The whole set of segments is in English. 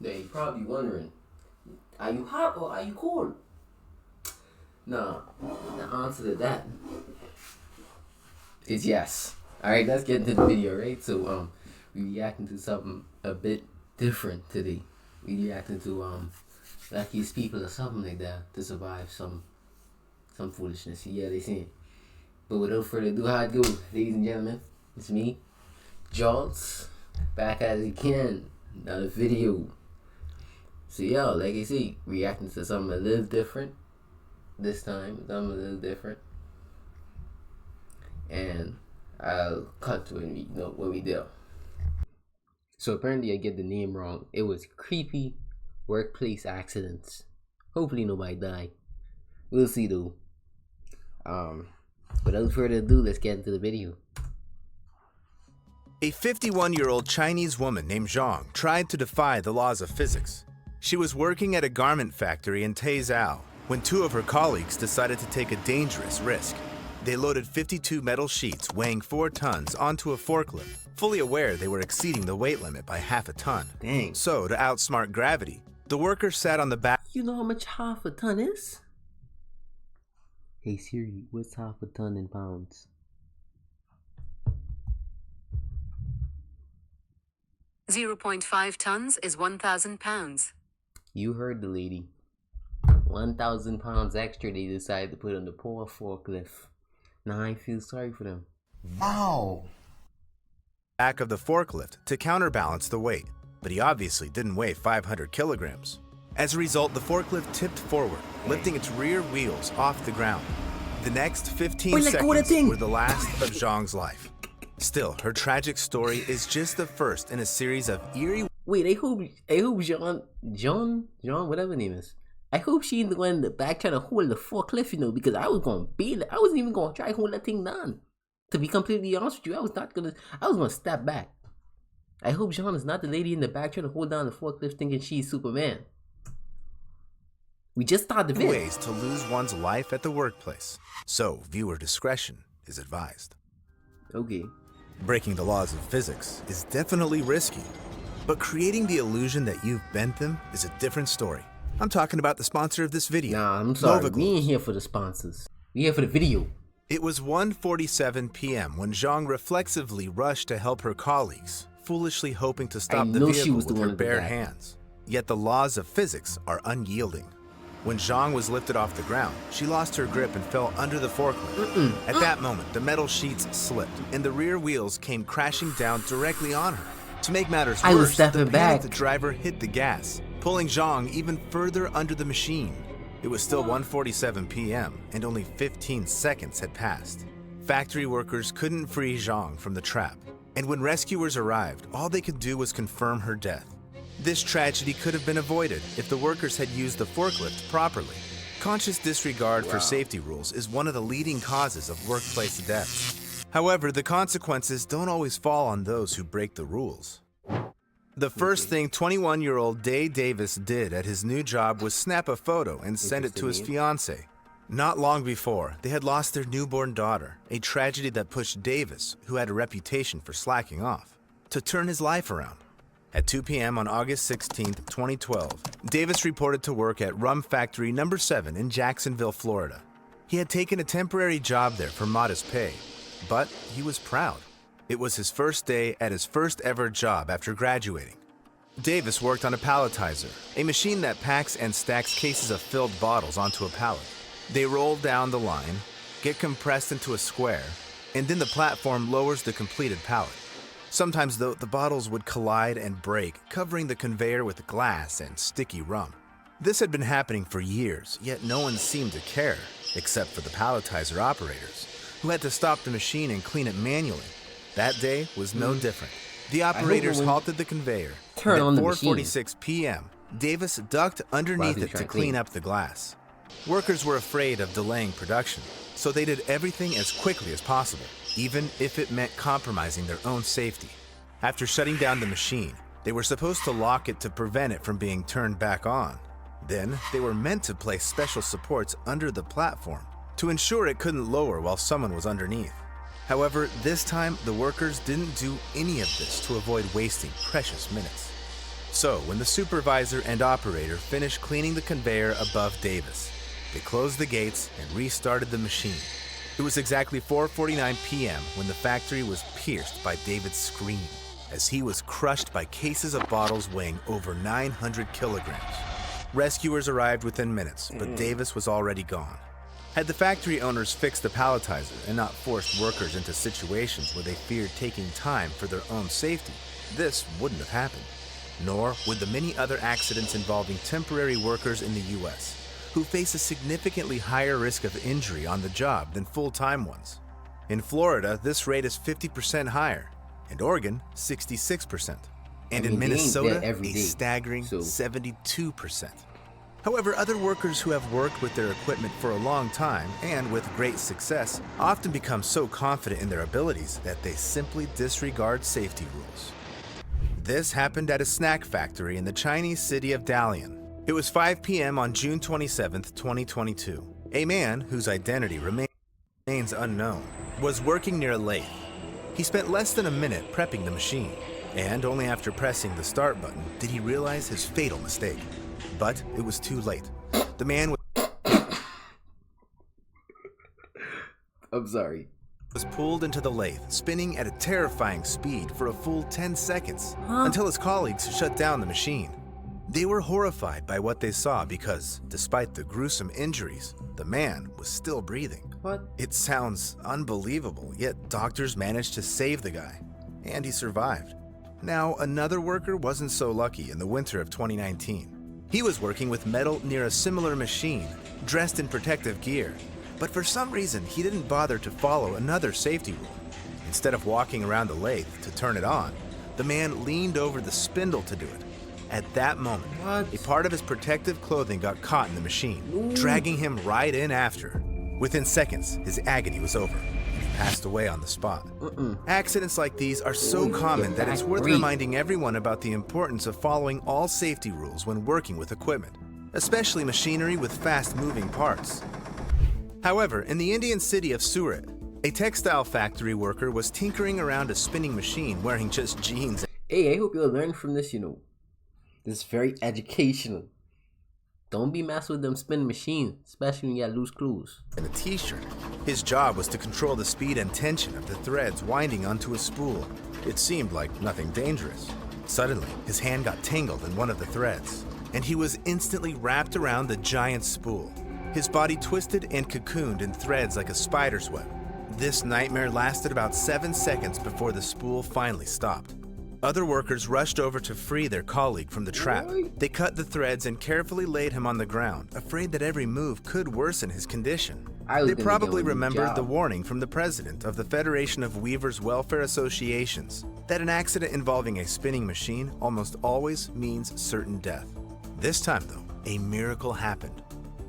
Now you're probably wondering, are you hot or are you cold? Nah, the answer to that is yes. Alright, let's get into the video, right? So we reacting to something a bit different today. We reacting to luckiest people or something like that to survive some foolishness. Yeah, they saying. But without further ado, how it goes, ladies and gentlemen, it's me, Jolts, back as you can, another video. So yeah, like I say, reacting to something a little different this time, something a little different, and I'll cut to it when we do. So apparently I get the name wrong. It was Creepy Workplace Accidents. Hopefully nobody died. We'll see though. Without further ado, let's get into the video. A 51-year-old Chinese woman named Zhang tried to defy the laws of physics. She was working at a garment factory in Taizhou when two of her colleagues decided to take a dangerous risk. They loaded 52 metal sheets weighing 4 tons onto a forklift, fully aware they were exceeding the weight limit by half a ton. Dang. So, to outsmart gravity, the workers sat on the back. You know how much half a ton is? Hey Siri, what's half a ton in pounds? 0.5 tons is 1,000 pounds. You heard the lady. 1,000 pounds extra they decided to put on the poor forklift. Now I feel sorry for them. Wow. Back of the forklift to counterbalance the weight, but he obviously didn't weigh 500 kilograms. As a result, the forklift tipped forward, lifting its rear wheels off the ground. The next 15 seconds were the last of Zhang's life. Still, her tragic story is just the first in a series of eerie... Wait, I hope John, whatever her name is. I hope she's the one in the back trying to hold the forklift, because I was gonna bail it. I wasn't even gonna try to hold that thing down. To be completely honest with you, I was gonna step back. I hope Jean is not the lady in the back trying to hold down the forklift thinking she's Superman. We just started the video. Ways to lose one's life at the workplace. So, viewer discretion is advised. Okay. Breaking the laws of physics is definitely risky, but creating the illusion that you've bent them is a different story. I'm talking about the sponsor of this video. Nah, I'm sorry. We ain't here for the sponsors. We here for the video. It was 1:47 p.m. when Zhang reflexively rushed to help her colleagues, foolishly hoping to stop the vehicle with her bare hands. Yet the laws of physics are unyielding. When Zhang was lifted off the ground, she lost her grip and fell under the forklift. At that moment, the metal sheets slipped, and the rear wheels came crashing down directly on her. To make matters worse, the driver hit the gas, pulling Zhang even further under the machine. It was still 1:47 p.m. and only 15 seconds had passed. Factory workers couldn't free Zhang from the trap, and when rescuers arrived, all they could do was confirm her death. This tragedy could have been avoided if the workers had used the forklift properly. Conscious disregard for safety rules is one of the leading causes of workplace deaths. However, the consequences don't always fall on those who break the rules. The first thing 21-year-old Day Davis did at his new job was snap a photo and send it to his fiancée. Not long before, they had lost their newborn daughter, a tragedy that pushed Davis, who had a reputation for slacking off, to turn his life around. At 2 p.m. on August 16, 2012, Davis reported to work at Rum Factory No. 7 in Jacksonville, Florida. He had taken a temporary job there for modest pay, but he was proud. It was his first day at his first ever job after graduating. Davis worked on a palletizer, a machine that packs and stacks cases of filled bottles onto a pallet. They roll down the line, get compressed into a square, and then the platform lowers the completed pallet. Sometimes, though, the bottles would collide and break, covering the conveyor with glass and sticky rum. This had been happening for years, yet no one seemed to care, except for the palletizer operators, who had to stop the machine and clean it manually. That day was no different. The operators halted the conveyor, and at 4:46 p.m., Davis ducked underneath it to clean up the glass. Workers were afraid of delaying production, so they did everything as quickly as possible, even if it meant compromising their own safety. After shutting down the machine, they were supposed to lock it to prevent it from being turned back on. Then, they were meant to place special supports under the platform to ensure it couldn't lower while someone was underneath. However, this time, the workers didn't do any of this to avoid wasting precious minutes. So, when the supervisor and operator finished cleaning the conveyor above Davis, they closed the gates and restarted the machine. It was exactly 4:49 p.m. when the factory was pierced by David's scream, as he was crushed by cases of bottles weighing over 900 kilograms. Rescuers arrived within minutes, but Davis was already gone. Had the factory owners fixed the palletizer and not forced workers into situations where they feared taking time for their own safety, this wouldn't have happened. Nor would the many other accidents involving temporary workers in the U.S., who face a significantly higher risk of injury on the job than full-time ones. In Florida, this rate is 50% higher, and Oregon, 66%. And in Minnesota, a staggering 72%. However, other workers who have worked with their equipment for a long time and with great success often become so confident in their abilities that they simply disregard safety rules. This happened at a snack factory in the Chinese city of Dalian. It was 5 p.m. on June 27, 2022. A man, whose identity remains unknown, was working near a lathe. He spent less than a minute prepping the machine, and only after pressing the start button did he realize his fatal mistake. But it was too late. The man was pulled into the lathe, spinning at a terrifying speed for a full 10 seconds, until his colleagues shut down the machine. They were horrified by what they saw because, despite the gruesome injuries, the man was still breathing. What? It sounds unbelievable, yet doctors managed to save the guy, and he survived. Now, another worker wasn't so lucky in the winter of 2019. He was working with metal near a similar machine, dressed in protective gear, but for some reason he didn't bother to follow another safety rule. Instead of walking around the lathe to turn it on, the man leaned over the spindle to do it. At that moment, a part of his protective clothing got caught in the machine, dragging him right in after. Within seconds, his agony was over, and he passed away on the spot. Accidents like these are so common that it's worth reminding everyone about the importance of following all safety rules when working with equipment, especially machinery with fast-moving parts. However, in the Indian city of Surat, a textile factory worker was tinkering around a spinning machine wearing just jeans. Hey, I hope you'll learn from this, This is very educational. Don't be messing with them spinning machines, especially when you got loose screws. And a t-shirt. His job was to control the speed and tension of the threads winding onto a spool. It seemed like nothing dangerous. Suddenly, his hand got tangled in one of the threads, and he was instantly wrapped around the giant spool. His body twisted and cocooned in threads like a spider's web. This nightmare lasted about 7 seconds before the spool finally stopped. Other workers rushed over to free their colleague from the trap. They cut the threads and carefully laid him on the ground, afraid that every move could worsen his condition. They probably remembered the warning from the president of the Federation of Weavers' Welfare Associations that an accident involving a spinning machine almost always means certain death. This time, though, a miracle happened.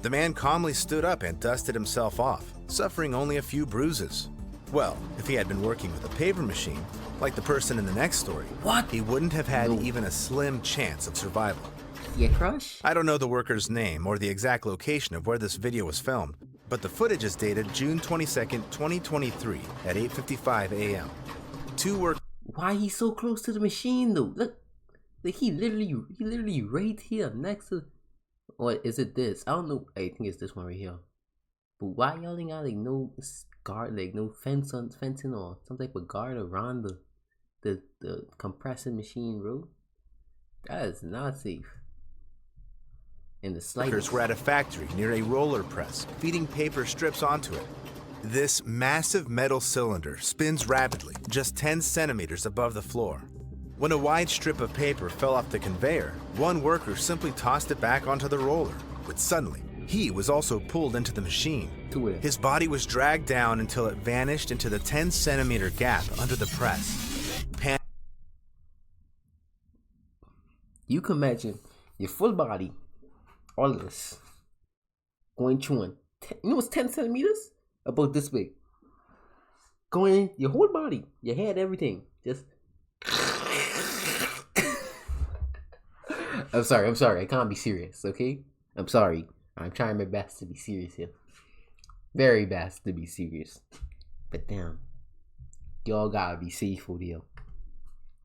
The man calmly stood up and dusted himself off, suffering only a few bruises. Well, if he had been working with a paper machine, like the person in the next story, he wouldn't have had even a slim chance of survival. Yeah, crush? I don't know the worker's name or the exact location of where this video was filmed, but the footage is dated June 22nd, 2023 at 8:55 a.m. Two workers... Why he's so close to the machine, though? Look, he literally right here next to... Or is it this? I don't know. I think it's this one right here. But why y'all ain't got like no guard, like no fencing or some type of guard around the compressing machine, bro? That is not safe. In the slightest. Workers were at a factory near a roller press, feeding paper strips onto it. This massive metal cylinder spins rapidly, just 10 centimeters above the floor. When a wide strip of paper fell off the conveyor, one worker simply tossed it back onto the roller, but suddenly, he was also pulled into the machine. His body was dragged down until it vanished into the 10-centimeter gap under the press. You can imagine your full body, all of this, going through one. You know what's 10 centimeters? About this big. Going, your whole body, your head, everything. Just... I'm sorry. I can't be serious, okay? I'm sorry. I'm trying my best to be serious here. Very best to be serious. But damn. Y'all gotta be safe for here.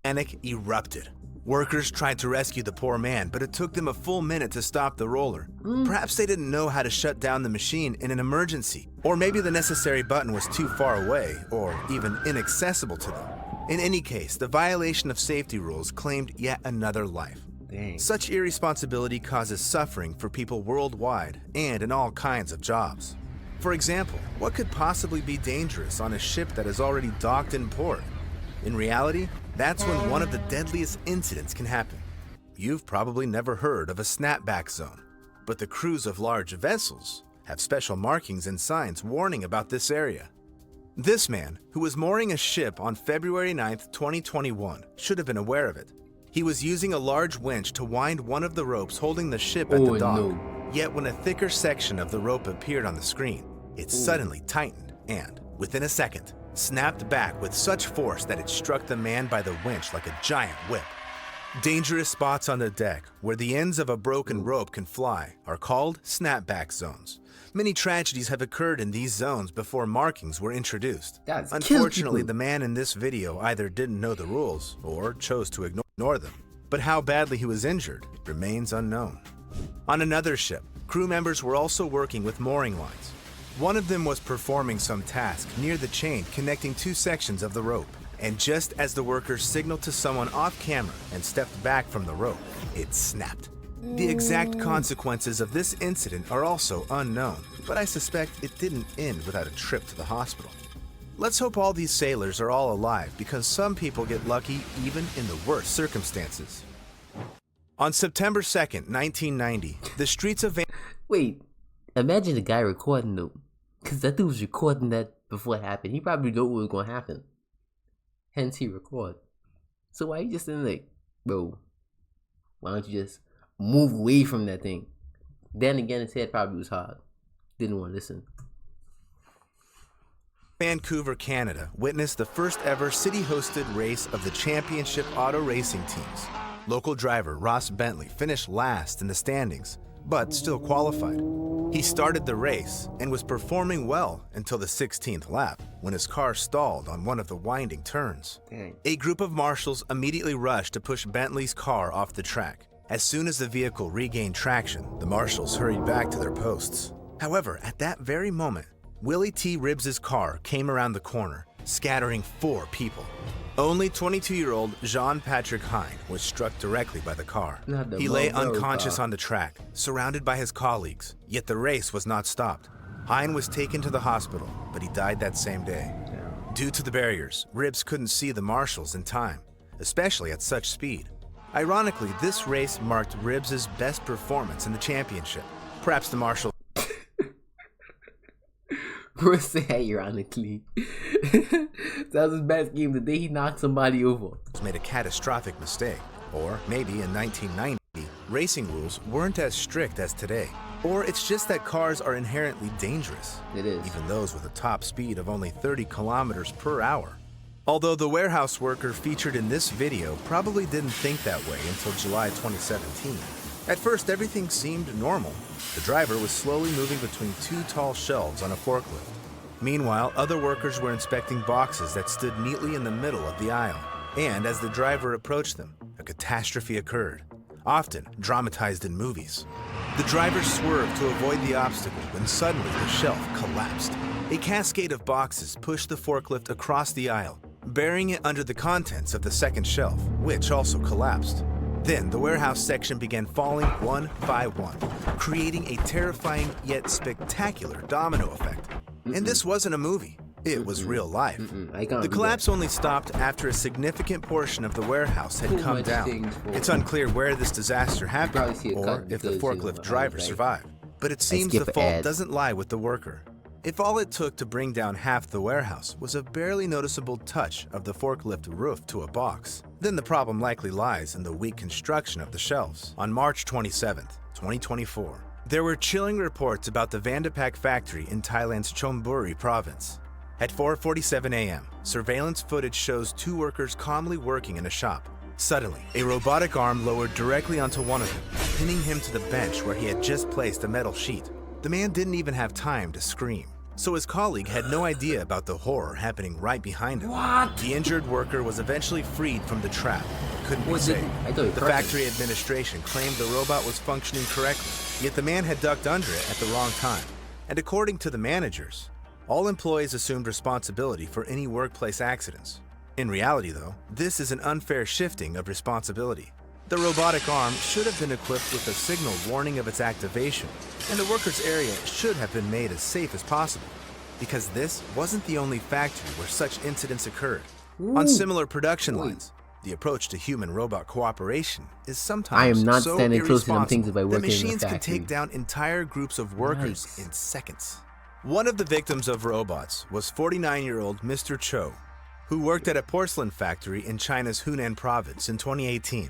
Panic erupted. Workers tried to rescue the poor man, but it took them a full minute to stop the roller. Perhaps they didn't know how to shut down the machine in an emergency, or maybe the necessary button was too far away, or even inaccessible to them. In any case, the violation of safety rules claimed yet another life. Dang. Such irresponsibility causes suffering for people worldwide and in all kinds of jobs. For example, what could possibly be dangerous on a ship that is already docked in port? In reality, that's when one of the deadliest incidents can happen. You've probably never heard of a snapback zone, but the crews of large vessels have special markings and signs warning about this area. This man, who was mooring a ship on February 9th, 2021, should have been aware of it. He was using a large winch to wind one of the ropes holding the ship at the dock. No. Yet when a thicker section of the rope appeared on the screen, it suddenly tightened and, within a second, snapped back with such force that it struck the man by the winch like a giant whip. Dangerous spots on the deck where the ends of a broken rope can fly are called snapback zones. Many tragedies have occurred in these zones before markings were introduced. Unfortunately, the man in this video either didn't know the rules or chose to ignore them. But how badly he was injured remains unknown. On another ship, crew members were also working with mooring lines. One of them was performing some task near the chain connecting two sections of the rope. And just as the workers signaled to someone off camera and stepped back from the rope, it snapped. The exact consequences of this incident are also unknown, but I suspect it didn't end without a trip to the hospital. Let's hope all these sailors are all alive, because some people get lucky even in the worst circumstances. On September 2nd, 1990, the streets of Wait, imagine the guy recording though, because that dude was recording that before it happened. He probably knew what was going to happen. Hence he record. So why you just saying like, bro, why don't you just move away from that thing? Then again, his head probably was hard. Didn't want to listen. Vancouver, Canada, witnessed the first ever city-hosted race of the championship auto racing teams. Local driver Ross Bentley finished last in the standings, but still qualified. He started the race and was performing well until the 16th lap, when his car stalled on one of the winding turns. Dang. A group of marshals immediately rushed to push Bentley's car off the track. As soon as the vehicle regained traction, the marshals hurried back to their posts. However, at that very moment, Willie T. Ribbs' car came around the corner, scattering 4 people. Only 22-year-old Jean-Patrick Hine was struck directly by the car. He lay unconscious on the track, surrounded by his colleagues, yet the race was not stopped. Hine was taken to the hospital, but he died that same day. Due to the barriers, Ribbs couldn't see the marshals in time, especially at such speed. Ironically, this race marked Ribbs' best performance in the championship. Perhaps the marshal Say ironically. That was his best game the day he knocked somebody over. made a catastrophic mistake. Or maybe in 1990, racing rules weren't as strict as today. Or it's just that cars are inherently dangerous. It is. Even those with a top speed of only 30 kilometers per hour. Although the warehouse worker featured in this video probably didn't think that way until July 2017. At first, everything seemed normal. The driver was slowly moving between 2 tall shelves on a forklift. Meanwhile, other workers were inspecting boxes that stood neatly in the middle of the aisle. And as the driver approached them, a catastrophe occurred, often dramatized in movies. The driver swerved to avoid the obstacle when suddenly the shelf collapsed. A cascade of boxes pushed the forklift across the aisle, burying it under the contents of the second shelf, which also collapsed. Then the warehouse section began falling one by one, creating a terrifying yet spectacular domino effect. And this wasn't a movie. It was real life. The collapse only stopped after a significant portion of the warehouse had come down. It's unclear where this disaster happened or if the forklift driver survived. But it seems the fault doesn't lie with the worker. If all it took to bring down half the warehouse was a barely noticeable touch of the forklift roof to a box, then the problem likely lies in the weak construction of the shelves. On March 27, 2024, there were chilling reports about the Vandapak factory in Thailand's Chonburi province. At 4:47 a.m., surveillance footage shows 2 workers calmly working in a shop. Suddenly, a robotic arm lowered directly onto one of them, pinning him to the bench where he had just placed a metal sheet. The man didn't even have time to scream, so his colleague had no idea about the horror happening right behind him. The injured worker was eventually freed from the trap, couldn't be saved. The factory administration claimed the robot was functioning correctly, yet the man had ducked under it at the wrong time. And according to the managers, all employees assumed responsibility for any workplace accidents. In reality, though, this is an unfair shifting of responsibility. The robotic arm should have been equipped with a signal warning of its activation, and the worker's area should have been made as safe as possible, because this wasn't the only factory where such incidents occurred. On similar production lines, the approach to human-robot cooperation is sometimes so irresponsible that machines can take down entire groups of workers in seconds. One of the victims of robots was 49-year-old Mr. Cho, who worked at a porcelain factory in China's Hunan province in 2018.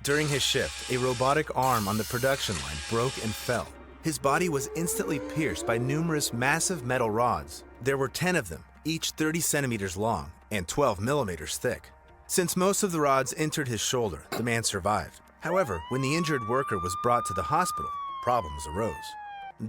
During his shift, a robotic arm on the production line broke and fell. His body was instantly pierced by numerous massive metal rods. There were 10 of them, each 30 centimeters long and 12 millimeters thick. Since most of the rods entered his shoulder, the man survived. However, when the injured worker was brought to the hospital, problems arose.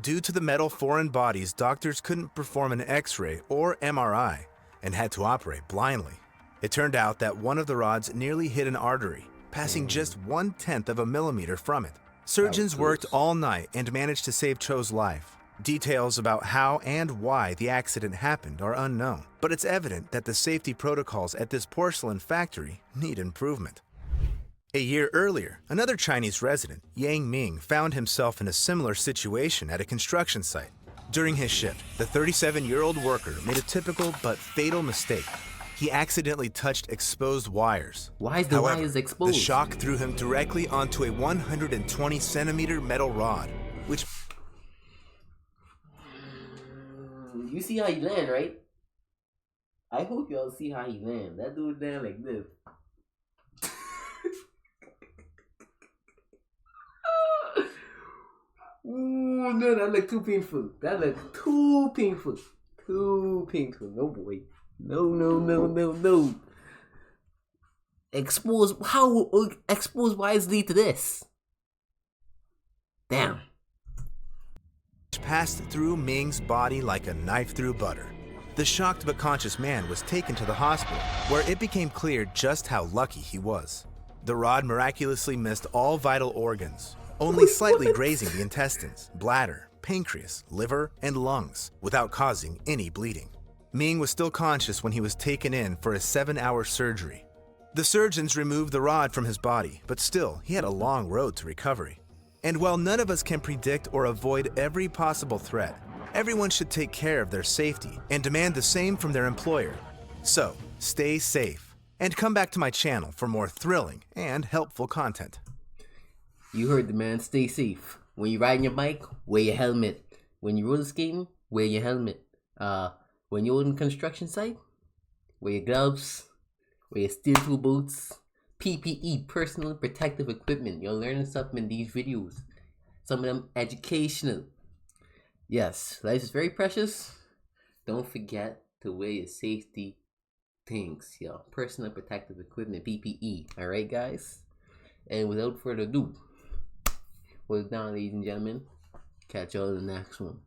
Due to the metal foreign bodies, doctors couldn't perform an X-ray or MRI and had to operate blindly. It turned out that one of the rods nearly hit an artery, passing just 1/10 of a millimeter from it. Surgeons worked all night and managed to save Cho's life. Details about how and why the accident happened are unknown, but it's evident that the safety protocols at this porcelain factory need improvement. A year earlier, another Chinese resident, Yang Ming, found himself in a similar situation at a construction site. During his shift, the 37-year-old worker made a typical but fatal mistake. He accidentally touched exposed wires. Why is the wires exposed? The shock threw him directly onto a 120-centimeter metal rod, which... You see how he land, right? I hope y'all see how he land. That dude land like this. Ooh, no, that look too painful. That look too painful. Too painful. No, boy. No. Expose wires lead to this? Damn. Passed through Ming's body like a knife through butter. The shocked but conscious man was taken to the hospital, where it became clear just how lucky he was. The rod miraculously missed all vital organs, only slightly grazing the intestines, bladder, pancreas, liver, and lungs, without causing any bleeding. Ming was still conscious when he was taken in for a 7-hour surgery. The surgeons removed the rod from his body, but still, he had a long road to recovery. And while none of us can predict or avoid every possible threat, everyone should take care of their safety and demand the same from their employer. So, stay safe, and come back to my channel for more thrilling and helpful content. You heard the man, stay safe. When you're riding your bike, wear your helmet. When you're roller skating, wear your helmet. When you're in construction site, wear your gloves, wear your steel toe boots. PPE, personal protective equipment. You're learning something in these videos. Some of them educational. Yes, life is very precious. Don't forget to wear your safety things. Personal protective equipment, PPE. Alright, guys? And without further ado, well done, ladies and gentlemen. Catch y'all in the next one.